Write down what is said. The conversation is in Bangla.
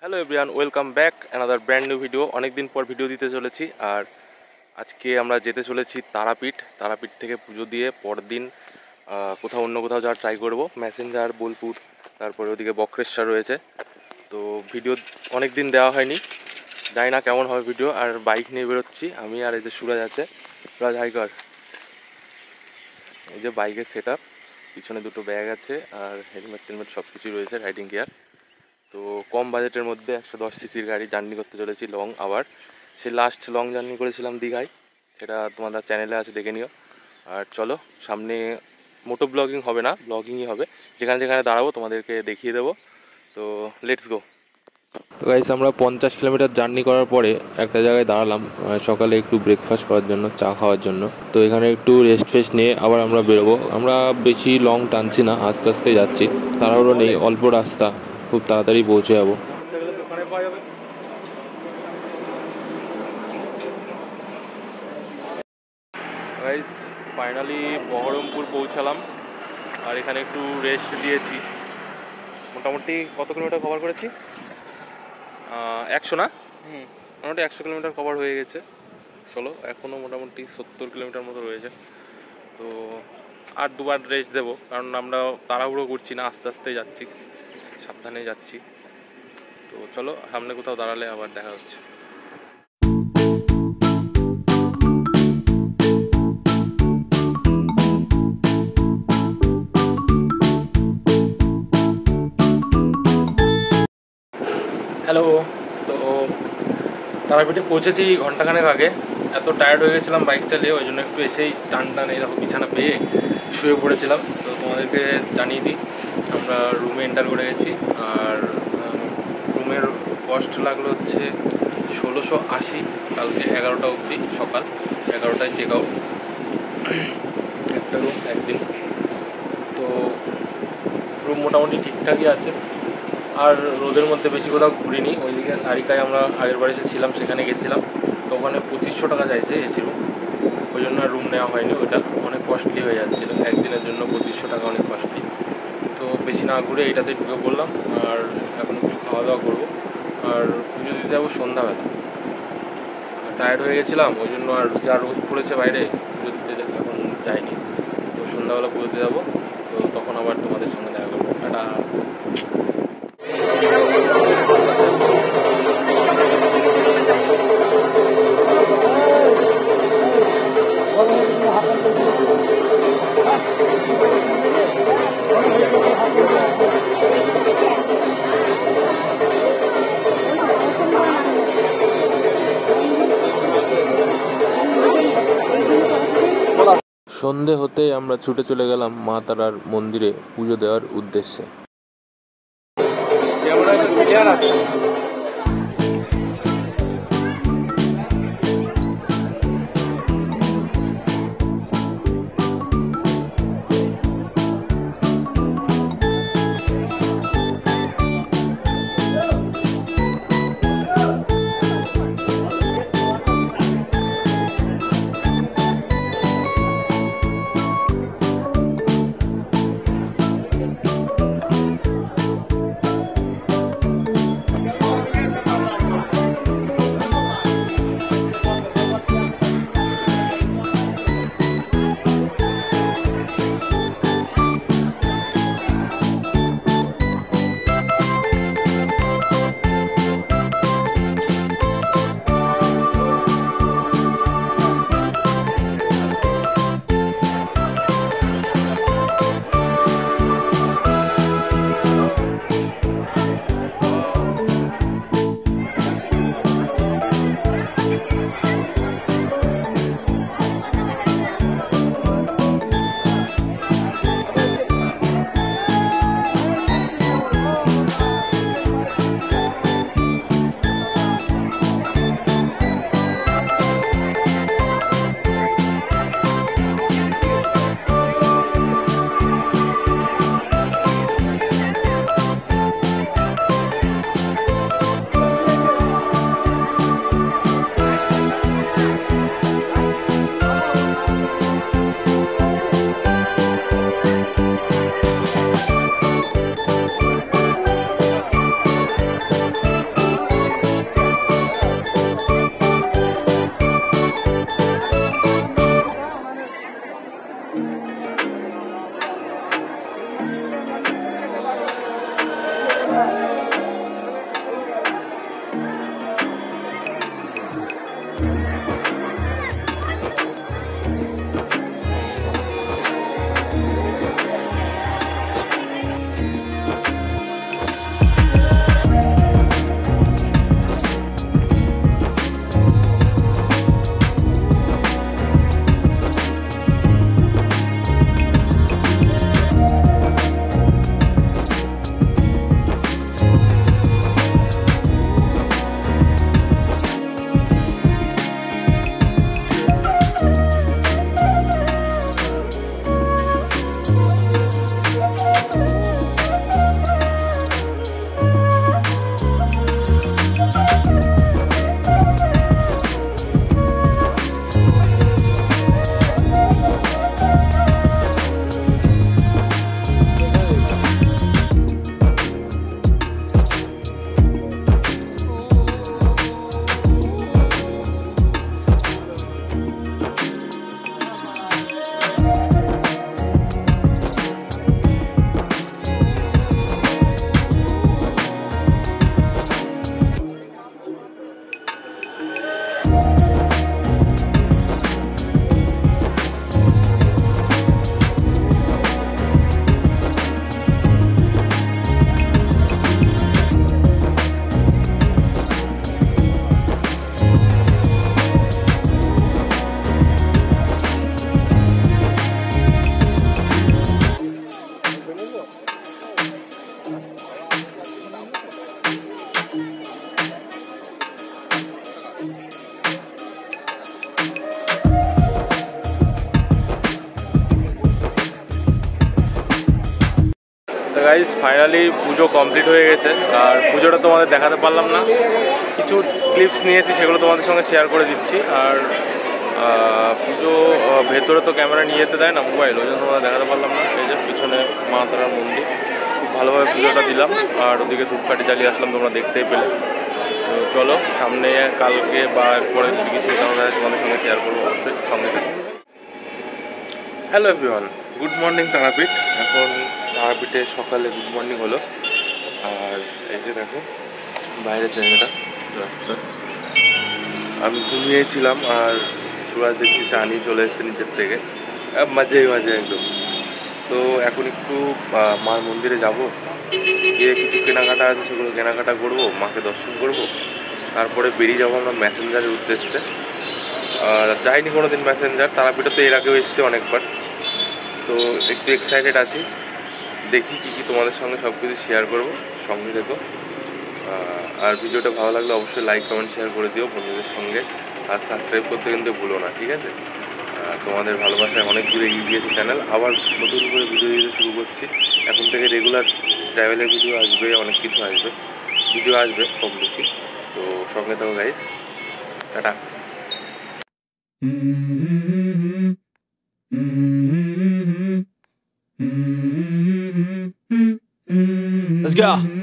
Hello everyone, welcome back another brand new video. অনেক দিন পর ভিডিও দিতে চলেছি। আর আজকে আমরা যেতে চলেছি তারাপীঠ থেকে পুজো দিয়ে পরের দিন কোথাও অন্য কোথাও যাওয়ার ট্রাই করব। ম্যাসেঞ্জার, বোলপুর, তারপরে ওদিকে বক্রেশ্বর রয়েছে। তো ভিডিও অনেক দিন দেওয়া হয়নি, জানি না কেমন হবে ভিডিও। আর বাইক নিয়ে বেরোচ্ছি আমি, আর এই যে সুরাজ আছে, সুরাজ হাইকার। এই যে বাইকের সেট আপ, পিছনে দুটো ব্যাগ আছে আর হেলমেট টেলমেট সব কিছুই রয়েছে, রাইডিং গিয়ার। তো কম বাজেটের মধ্যে 110 সিসির গাড়ি জার্নি করতে চলেছি লং। আবার সে লাস্ট লং জার্নি করেছিলাম দীঘায়, সেটা তোমাদের চ্যানেলে আছে, দেখে নিও। আর চলো, সামনে মোটো ব্লগিং হবে না, ব্লগিংই হবে। যেখানে যেখানে দাঁড়াবো তোমাদেরকে দেখিয়ে দেবো। তো লেটস গো। তো গাইস, আমরা 50 কিলোমিটার জার্নি করার পরে একটা জায়গায় দাঁড়ালাম সকালে একটু ব্রেকফাস্ট করার জন্য, চা খাওয়ার জন্য। তো এখানে একটু রেস্ট ফেস্ট নিয়ে আবার আমরা বেরোবো। আমরা বেশি লং টানছি না, আস্তে আস্তে যাচ্ছি, তাড়াহুড়ো নেই, অল্প রাস্তা, খুব তাড়াতাড়ি পৌঁছে যাবো। গাইস, ফাইনালি বহরমপুর পৌঁছালাম। আর এখানে একটু রেস্ট দিয়েছি। মোটামুটি কত কিলোমিটার কভার করেছি? 100 না? মোটামুটি 100 কিলোমিটার কভার হয়ে গেছে। চলো, এখনও মোটামুটি 70 কিলোমিটার মতো রয়েছে। তো আর দুবার রেস্ট দেবো, কারণ আমরা তাড়াহুড়ো করছি না, আস্তে আস্তে যাচ্ছি, সাবধানে যাচ্ছি। তো চলো, সামনে কোথাও দাঁড়ালে আবার দেখা হচ্ছে। হ্যালো, তো তারাপীঠে পৌঁছেছি ঘন্টাখানেক আগে। এত টায়ার্ড হয়ে গেছিলাম বাইক চালিয়ে, ওই জন্য একটু এসেই টান এই দেখো বিছানা পেয়ে শুয়ে পড়েছিলাম। তো তোমাদেরকে জানিয়ে দিই, আমরা রুমে এন্টার করে গেছি। আর রুমের কস্ট লাগলো হচ্ছে 1680, কালকে 11টা অবধি, সকাল 11টায় চেক আউট, একটা রুম একদিন। তো রুম মোটামুটি ঠিকঠাকই আছে। আর রোদের মধ্যে বেশি কোথাও ঘুরিনি। ওইদিকে নারিকায় আমরা আগের বার এসেছিলাম, সেখানে গেছিলাম। তো ওখানে 2500 টাকা চাইছে এসি রুম, ওই জন্য আর রুম নেওয়া হয়নি। ওটা অনেক কস্টলি হয়ে যাচ্ছিলো, একদিনের জন্য 2500 টাকা অনেক কস্টলি। তো বেশি না ঘুরে এইটাতে ঢুকে পড়লাম। আর এখন একটু খাওয়া দাওয়া করবো, আর পুজো দিতে যাবো সন্ধ্যাবেলা। টায়ার্ড হয়ে গেছিলাম, ওই জন্য আর যা রোদ পড়েছে বাইরে, পুজো দিতে এখন যাইনি। তো সন্ধ্যাবেলা পুজো দিতে যাবো, তো তখন আবার তোমাদের সঙ্গে দেখা করবো। টাটা। সন্ধে হতেই আমরা ছুটে চলে গেলাম মা তারার মন্দিরে পুজো দেওয়ার উদ্দেশ্যে। ফাইনালি পুজো কমপ্লিট হয়ে গেছে, আর পুজোটা তোমাদের দেখাতে পারলাম না, কিছু ক্লিপস নিয়েছি সেগুলো তোমাদের সঙ্গে শেয়ার করে দিচ্ছি। আর পুজো ভেতরে তো ক্যামেরা নিয়ে যেতে দেয় না মোবাইল, ওই জন্য তোমাদের দেখাতে পারলাম না। এই যে পিছনে মা তারার মন্দির, খুব ভালোভাবে পুজোটা দিলাম, আর ওদিকে ধূপকাঠি জ্বালিয়ে আসলাম, তোমরা দেখতেই পেলে। তো চলো সামনে কালকে বা পরে যদি কিছু তোমাদের সঙ্গে শেয়ার করবো, অবশ্যই সঙ্গে থাকবো। Hello everyone, good morning Tarapith. এখন তারাপীঠে সকালে গুড মর্নিং হলো, আর এই যে দেখো বাইরের জায়গাটা, রাস্তা। আমি ঘুমিয়েছিলাম আর সুরাজ দেখছি চা নিয়ে চলে এসেছে নিচের থেকে, মাঝে একদম। তো এখন একটু মার মন্দিরে যাব, গিয়ে কিছু কেনাকাটা আছে সেগুলো কেনাকাটা করবো, মাকে দর্শন করব, তারপরে বেরিয়ে যাবো আমরা ম্যাসেঞ্জারের উদ্দেশ্যে। আর যাইনি কোনো দিন ম্যাসেঞ্জার, তারাপীঠে তো এর আগেও এসছে অনেকবার, তো একটু এক্সাইটেড আছি। দেখি কী তোমাদের সঙ্গে সব কিছু শেয়ার করবো, সঙ্গে দেখো। আর ভিডিওটা ভালো লাগলে অবশ্যই লাইক কমেন্ট শেয়ার করে দিও বন্ধুদের সঙ্গে, আর সাবস্ক্রাইব করতে কিন্তু ভুলো না, ঠিক আছে? তোমাদের ভালোবাসায় অনেক দূরে এগিয়ে গিয়েছে চ্যানেল, আবার নতুন করে ভিডিও দিতে শুরু করছি। এখন থেকে রেগুলার ট্রাভেলের ভিডিও আসবে, অনেক কিছু আসবে, ভিডিও আসবে কম বেশি। তো সঙ্গে থাকো গাইস, টাটা। Let's go.